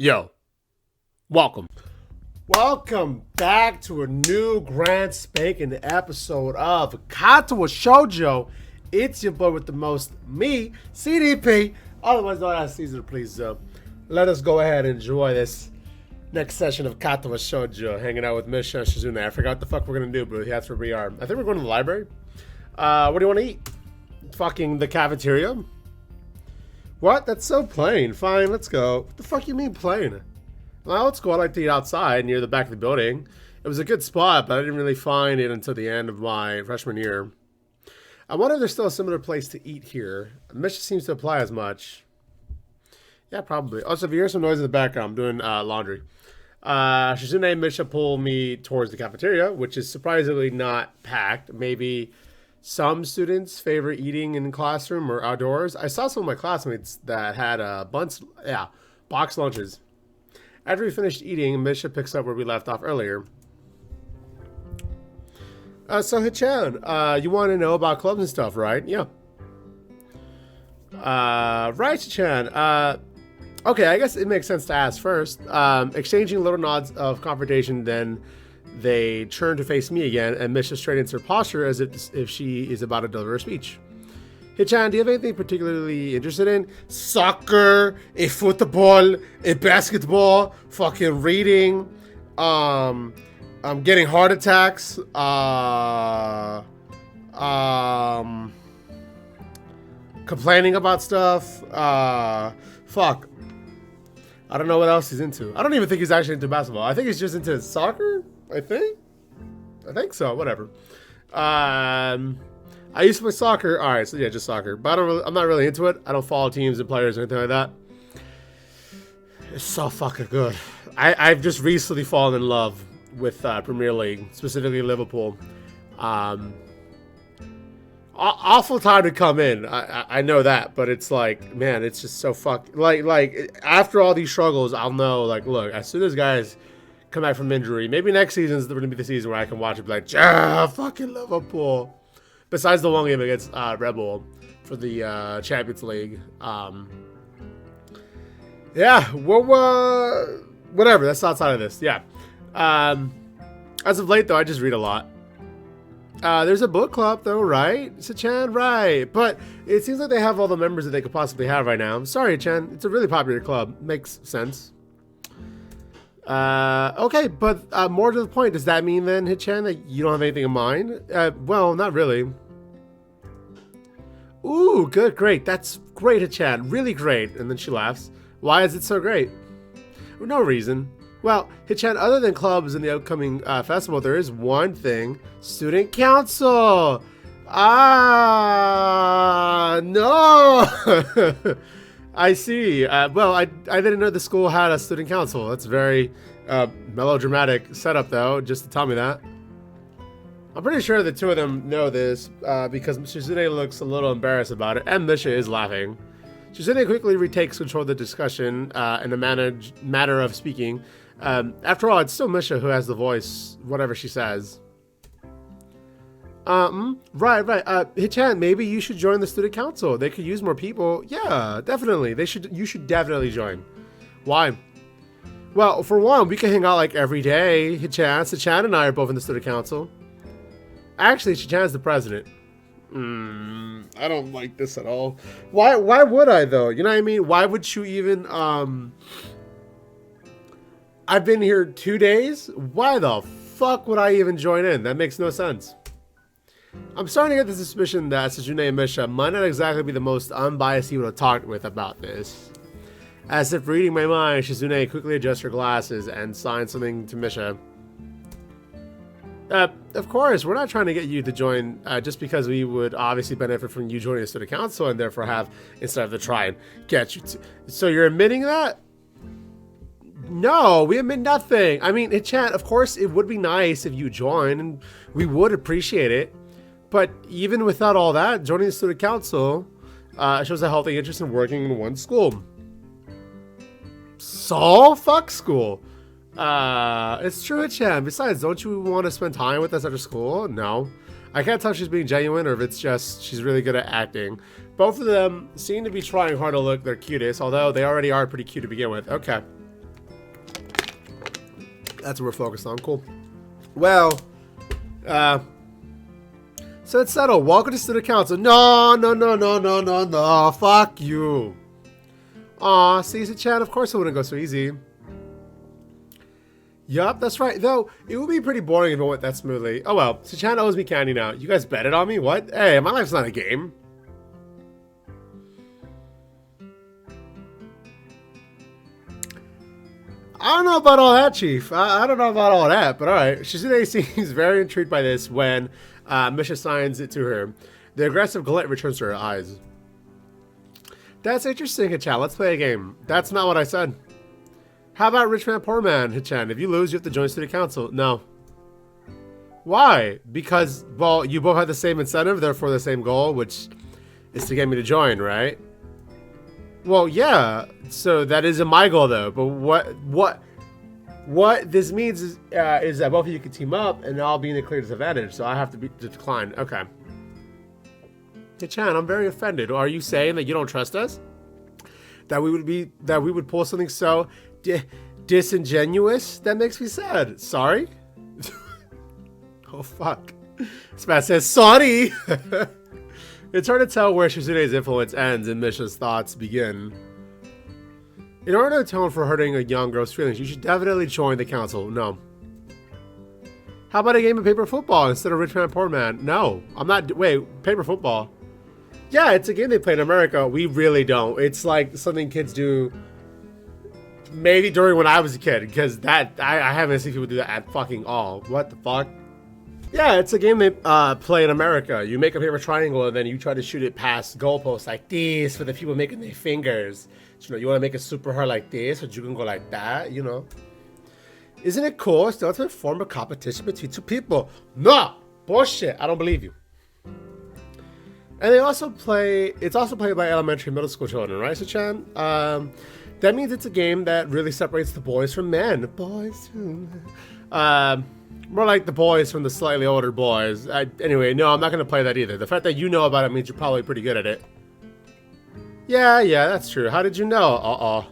Yo, welcome. Welcome back to a new grand spanking episode of Katawa Shoujo. It's your boy with the most, me, CDP, otherwise known as CezrDaPleazr. Let us go ahead and enjoy this next session of Katawa Shoujo, hanging out with Misha and Shizune. I forgot what the fuck we're gonna do, but that's where we are. I think we're going to the library. What do you want to eat? Fucking the cafeteria? What? That's so plain. Fine, let's go. What the fuck you mean plain? Well, let's go. I like to eat outside near the back of the building. It was a good spot, but I didn't really find it until the end of my freshman year. I wonder if there's still a similar place to eat here. Misha seems to apply as much. Yeah, probably. Also, if you hear some noise in the background, I'm doing laundry. Shizune and Misha pull me towards the cafeteria, which is surprisingly not packed. Maybe some students favor eating in classroom or outdoors. I saw some of my classmates that had box lunches. After we finished eating, Misha picks up where we left off earlier. So Hichan, you want to know about clubs and stuff, right? Yeah. Right, Hichan. Okay, I guess it makes sense to ask first. Exchanging little nods of confrontation, then they turn to face me again, and Misha straightens her posture as if she is about to deliver a speech. Hichan, do you have anything particularly interested in? Soccer, a football, a basketball, fucking reading, getting heart attacks, complaining about stuff, fuck. I don't know what else he's into. I don't even think he's actually into basketball. I think he's just into soccer. I think so. Whatever. I used to play soccer. All right, so yeah, just soccer. But I'm not really into it. I don't follow teams and players or anything like that. It's so fucking good. I've just recently fallen in love with Premier League, specifically Liverpool. Awful time to come in. I know that, but it's like, man, it's just so like after all these struggles, I'll know, like, look, as soon as guys come back from injury, maybe next season's going to be the season where I can watch it, be like, fucking Liverpool. Besides the one game against Red Bull for the Champions League. Yeah, well, whatever, that's outside of this. Yeah. As of late, though, I just read a lot. There's a book club, though, right? Chan, right. But it seems like they have all the members that they could possibly have right now. I'm sorry, Chan. It's a really popular club. Makes sense. Okay, but more to the point, does that mean then, Hichan, that you don't have anything in mind? Well, not really. Ooh, good, great. That's great, Hichan. Really great. And then she laughs. Why is it so great? No reason. Well, Hichan, other than clubs and the upcoming festival, there is one thing. Student council! No! I see. Well, I didn't know the school had a student council. That's very melodramatic setup, though, just to tell me that. I'm pretty sure the two of them know this because Shizune looks a little embarrassed about it, and Misha is laughing. Shizune quickly retakes control of the discussion in a manner of speaking. After all, it's still Misha who has the voice, whatever she says. Right. Hichan, maybe you should join the student council. They could use more people. Yeah, definitely. You should definitely join. Why? Well, for one, we can hang out like every day. Hichan and I are both in the student council. Actually, Hichan's the president. I don't like this at all. Why would I, though? You know what I mean? Why would you even, I've been here 2 days? Why the fuck would I even join in? That makes no sense. I'm starting to get the suspicion that Shizune and Misha might not exactly be the most unbiased people to talk with about this. As if reading my mind, Shizune quickly adjusts her glasses and signs something to Misha. Of course, we're not trying to get you to join just because we would obviously benefit from you joining the student council and therefore have instead of to try and get you to. So you're admitting that? No, we admit nothing. I mean, Chan, of course, it would be nice if you join, and we would appreciate it. But even without all that, joining the student council shows a healthy interest in working in one school. So fuck school. It's true, Chan. Besides, don't you want to spend time with us after school? No. I can't tell if she's being genuine or if it's just she's really good at acting. Both of them seem to be trying hard to look their cutest, although they already are pretty cute to begin with. Okay. That's what we're focused on. Cool. Well, so it's settled. Welcome to student council. No. Fuck you. Aw, Chan, of course it wouldn't go so easy. Yup, that's right. Though, it would be pretty boring if it went that smoothly. Oh well, Chan owes me candy now. You guys betted on me? What? Hey, my life's not a game. I don't know about all that, Chief. I don't know about all that, but alright. Shizune seems very intrigued by this when Misha signs it to her. The aggressive glint returns to her eyes. That's interesting, Hichan. Let's play a game. That's not what I said. How about Rich Man, Poor Man, Hichan? If you lose, you have to join Student Council. No. Why? Because, well, you both have the same incentive, therefore the same goal, which is to get me to join, right? Well, yeah. So that isn't my goal, though. But what this means is that both of you can team up, and I'll be in a clear disadvantage. So I have to decline. Okay. Hichan, I'm very offended. Are you saying that you don't trust us? That we would pull something so disingenuous? That makes me sad. Sorry? Oh, fuck. This man says, sorry! It's hard to tell where Shizune's influence ends and Misha's thoughts begin. In order to atone for hurting a young girl's feelings, you should definitely join the council. No. How about a game of paper football instead of Rich Man, Poor Man? No. I'm not... Wait, paper football? Yeah, it's a game they play in America. We really don't. It's like something kids do maybe during when I was a kid, because that I haven't seen people do that at fucking all. What the fuck? Yeah, it's a game they play in America. You make a paper triangle and then you try to shoot it past goalposts like this for the people making their fingers. So, you know, you want to make it super hard like this, or you can go like that, you know. Isn't it cool? It's the ultimate form of competition between two people. No! Bullshit. I don't believe you. And they also play, it's also played by elementary and middle school children, right, Chan? That means it's a game that really separates the boys from men. Boys from men. More like the boys from the slightly older boys. Anyway, no, I'm not going to play that either. The fact that you know about it means you're probably pretty good at it. Yeah, that's true. How did you know?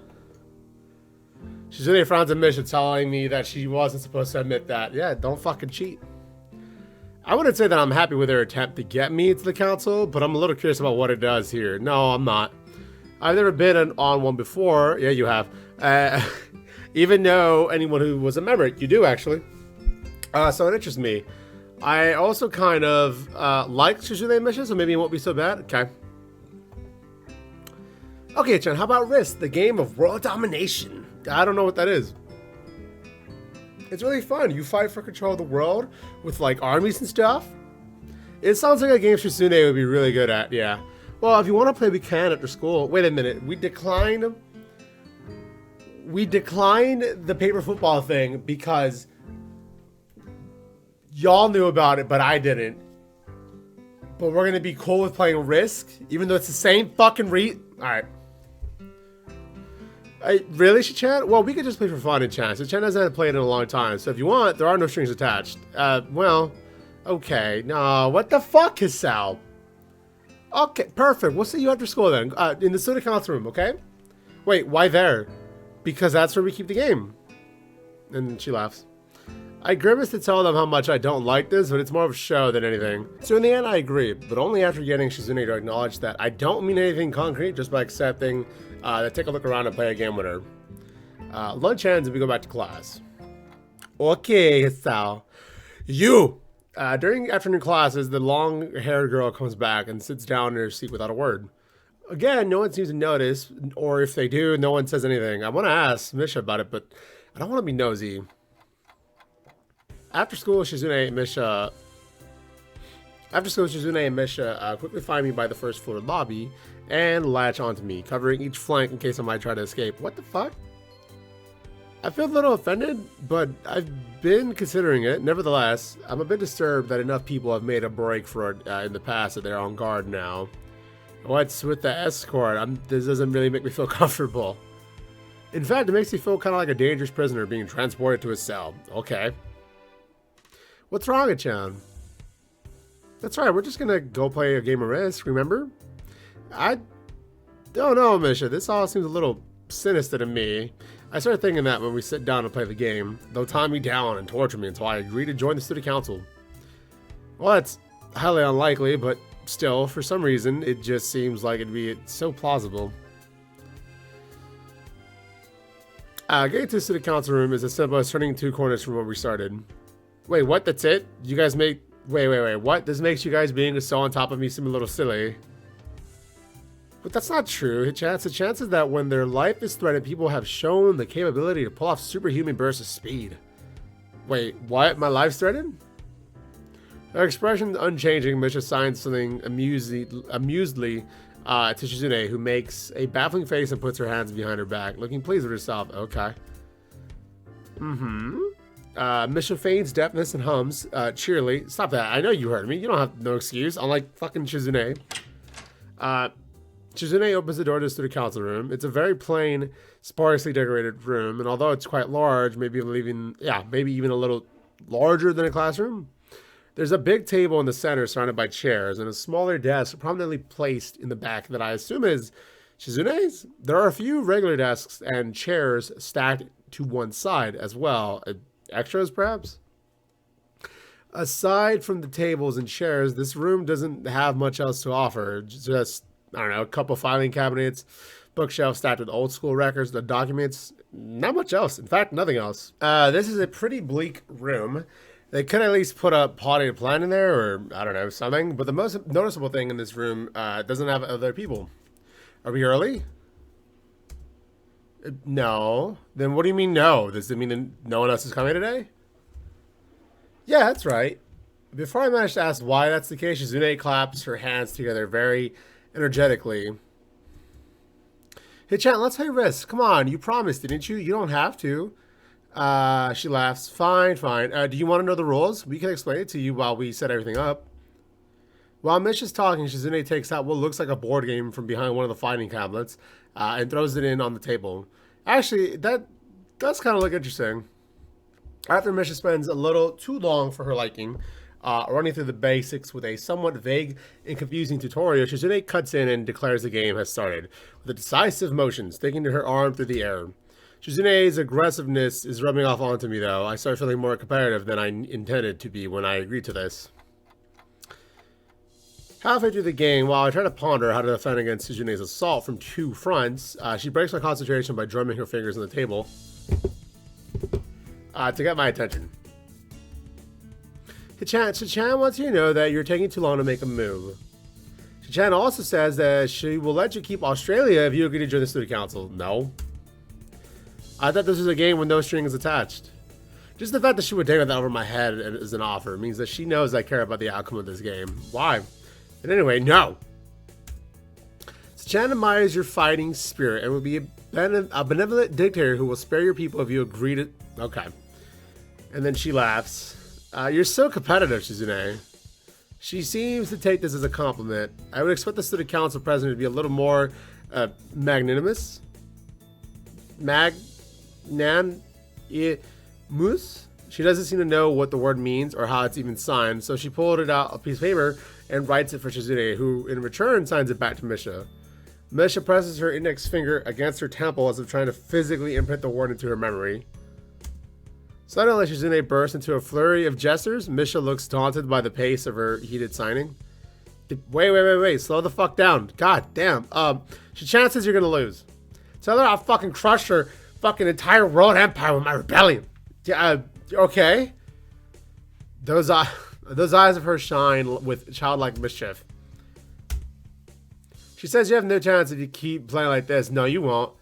Shizune frowns at Misha, telling me that she wasn't supposed to admit that. Yeah, don't fucking cheat. I wouldn't say that I'm happy with her attempt to get me to the council, but I'm a little curious about what it does here. No, I'm not. I've never been on one before. Yeah, you have. Even know anyone who was a member. You do, actually. So it interests me. I also kind of like Shizune mission, so maybe it won't be so bad. Okay. Okay, Chan, how about Risk, the game of world domination? I don't know what that is. It's really fun. You fight for control of the world with, like, armies and stuff. It sounds like a game Shizune would be really good at, yeah. Well, if you want to play, we can after school. Wait a minute. We declined the paper football thing because y'all knew about it, but I didn't. But we're going to be cool with playing Risk, even though it's the same fucking Alright. Really, Shichan? Well, we could just play for fun in chat. Shichan hasn't played in a long time, so if you want, there are no strings attached. Well, okay. No, what the fuck, Hisao? Okay, perfect. We'll see you after school then. In the student council room, okay? Wait, why there? Because that's where we keep the game. And she laughs. I grimace to tell them how much I don't like this, but it's more of a show than anything. So in the end, I agree, but only after getting Shizune to acknowledge that I don't mean anything concrete, just by accepting to take a look around and play a game with her. Lunch ends and we go back to class. Okay, Hisao. You! During afternoon classes, the long-haired girl comes back and sits down in her seat without a word. Again, no one seems to notice, or if they do, no one says anything. I want to ask Misha about it, but I don't want to be nosy. After school, Shizune and Misha quickly find me by the first floor lobby and latch onto me, covering each flank in case I might try to escape. What the fuck? I feel a little offended, but I've been considering it. Nevertheless, I'm a bit disturbed that enough people have made a break for it in the past that they're on guard now. What's with the escort? This doesn't really make me feel comfortable. In fact, it makes me feel kind of like a dangerous prisoner being transported to a cell. Okay. What's wrong, Chan? That's right, we're just gonna go play a game of Risk, remember? I don't know, Misha. This all seems a little sinister to me. I started thinking that when we sit down to play the game, they'll tie me down and torture me until I agree to join the student council. Well, that's highly unlikely, but still, for some reason, it just seems like it'd be so plausible. Getting to the student council room is as simple as turning 2 corners from where we started. Wait, what? That's it? You guys make... Wait, what? This makes you guys being so on top of me seem a little silly. But that's not true. The chances that when their life is threatened, people have shown the capability to pull off superhuman bursts of speed. Wait, what? My life's threatened? Her expression unchanging, Misha signs something amusedly to Shizune, who makes a baffling face and puts her hands behind her back, looking pleased with herself. Okay. Misha feigns deafness and hums cheerily. Stop that. I know you heard me. You don't have no excuse. Unlike fucking Shizune. Shizune opens the door to the student council room. It's a very plain, sparsely decorated room, and although it's quite large, maybe even a little larger than a classroom, there's a big table in the center surrounded by chairs and a smaller desk prominently placed in the back that I assume is Shizune's. There are a few regular desks and chairs stacked to one side as well. Extras, perhaps? Aside from the tables and chairs, this room doesn't have much else to offer. Just, I don't know, a couple filing cabinets, bookshelf stacked with old school records, the documents, not much else. In fact, nothing else. This is a pretty bleak room. They could at least put a potted plant in there, or I don't know, something. But the most noticeable thing in this room doesn't have other people. Are we early? No. Then what do you mean no? Does it mean that no one else is coming today? Yeah, that's right. Before I manage to ask why that's the case, Shizune claps her hands together very energetically. Hey, Chan, let's play Risk. Come on, you promised, didn't you? You don't have to. She laughs. Fine. Do you want to know the rules? We can explain it to you while we set everything up. While Mish is talking, Shizune takes out what looks like a board game from behind one of the fighting tablets and throws it in on the table. Actually, that does kind of look interesting. After Misha spends a little too long for her liking, running through the basics with a somewhat vague and confusing tutorial, Shizune cuts in and declares the game has started, with a decisive motion, sticking to her arm through the air. Shizune's aggressiveness is rubbing off onto me, though. I start feeling more competitive than I intended to be when I agreed to this. Halfway through the game, while I try to ponder how to defend against Shizune's assault from 2 fronts, she breaks my concentration by drumming her fingers on the table to get my attention. Shichan wants you to know that you're taking too long to make a move. Shichan also says that she will let you keep Australia if you agree to join the student council. No. I thought this was a game with no strings attached. Just the fact that she would dare that over my head as an offer means that she knows I care about the outcome of this game. Why? And anyway, no. Chan admires your fighting spirit and will be a benevolent dictator who will spare your people if you agree to... Okay. And then she laughs. You're so competitive, Shizune. She seems to take this as a compliment. I would expect the student council president to be a little more magnanimous. Mus? She doesn't seem to know what the word means or how it's even signed, so she pulled it out a piece of paper and writes it for Shizune, who in return signs it back to Misha. Misha presses her index finger against her temple as if trying to physically imprint the word into her memory. Suddenly, Shizune bursts into a flurry of gestures. Misha looks daunted by the pace of her heated signing. Wait, slow the fuck down. God damn. She chances you're gonna lose. Tell her I'll fucking crush her fucking entire world empire with my rebellion. Okay. Those eyes of hers shine with childlike mischief. She says you have no chance if you keep playing like this. No, you won't.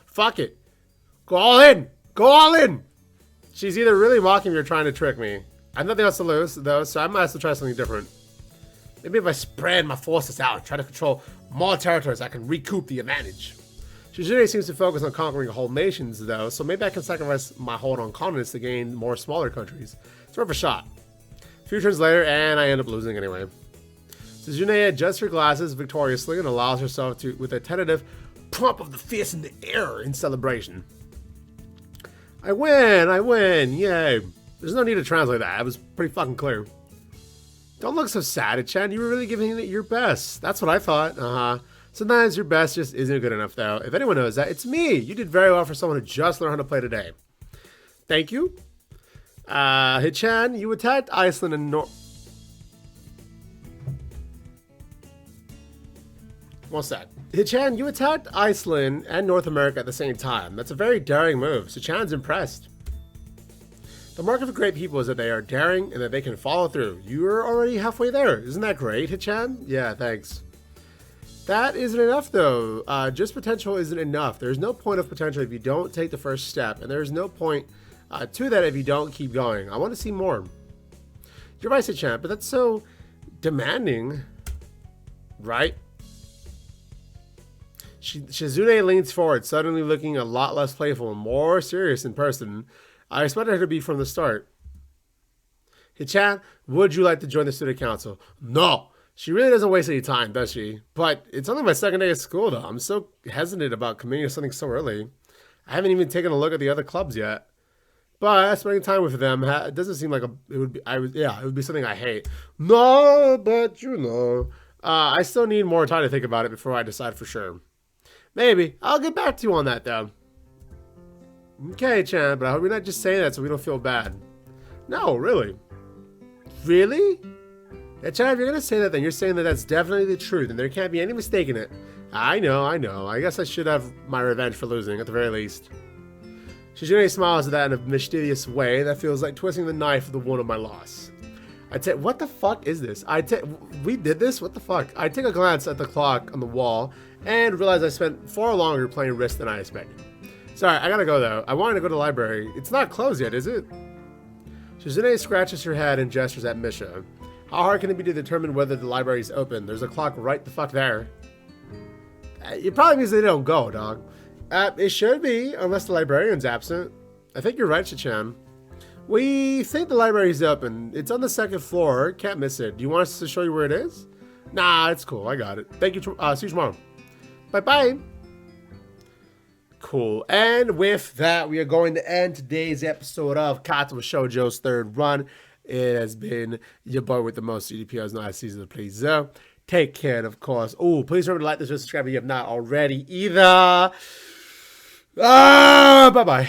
Fuck it. Go all in. She's either really mocking me or trying to trick me. I have nothing else to lose, though, so I might as well try something different. Maybe if I spread my forces out and try to control more territories, I can recoup the advantage. Shizune seems to focus on conquering whole nations, though, so maybe I can sacrifice my hold on continents to gain more smaller countries. It's worth a shot. A few turns later, and I end up losing anyway. Shizune adjusts her glasses victoriously and allows herself to, with a tentative pump of the fist in the air in celebration. I win, yay. There's no need to translate that, it was pretty fucking clear. Don't look so sad, Chen, you were really giving it your best. That's what I thought, Sometimes your best just isn't good enough, though. If anyone knows that, it's me. You did very well for someone who just learned how to play today. Thank you. Hichan, you attacked Iceland and What's that? Hichan, you attacked Iceland and North America at the same time. That's a very daring move. Hichan's impressed. The mark of a great people is that they are daring and that they can follow through. You're already halfway there. Isn't that great, Hichan? Yeah, thanks. That isn't enough, though. Just potential isn't enough. There's no point of potential if you don't take the first step, and there's no point to that if you don't keep going. I want to see more. You're right, Hichan, but that's so demanding, right? Shizune leans forward, suddenly looking a lot less playful and more serious in person. I expected her to be from the start. Hichan, would you like to join the student council? No! She really doesn't waste any time, does she? But it's only my second day of school, though. I'm so hesitant about committing to something so early. I haven't even taken a look at the other clubs yet. But spending time with them, it doesn't seem like it would be. It would be something I hate. No, but you know, I still need more time to think about it before I decide for sure. Maybe. I'll get back to you on that, though. Okay, Chan, but I hope you're not just saying that so we don't feel bad. No, really. Really? Yeah, Chan, if you're going to say that, then you're saying that that's definitely the truth, and there can't be any mistake in it. I know. I guess I should have my revenge for losing, at the very least. Shizune smiles at that in a mysterious way that feels like twisting the knife of the wound of my loss. What the fuck is this? We did this? What the fuck? I take a glance at the clock on the wall and realize I spent far longer playing Risk than I expected. Sorry, I gotta go though. I wanted to go to the library. It's not closed yet, is it? Shizune scratches her head and gestures at Misha. How hard can it be to determine whether the library is open? There's a clock right the fuck there. It probably means they don't go, dog. It should be, unless the librarian's absent. I think you're right, Shichan. We think the library's open. It's on the second floor. Can't miss it. Do you want us to show you where it is? Nah, it's cool. I got it. Thank you. See you tomorrow. Bye-bye. Cool. And with that, we are going to end today's episode of Katawa Shoujo's third run. It has been your boy with the most CDPOs, not CezrDaPleazr. Take care, and of course. Oh, please remember to like this and subscribe if you have not already either. Bye-bye.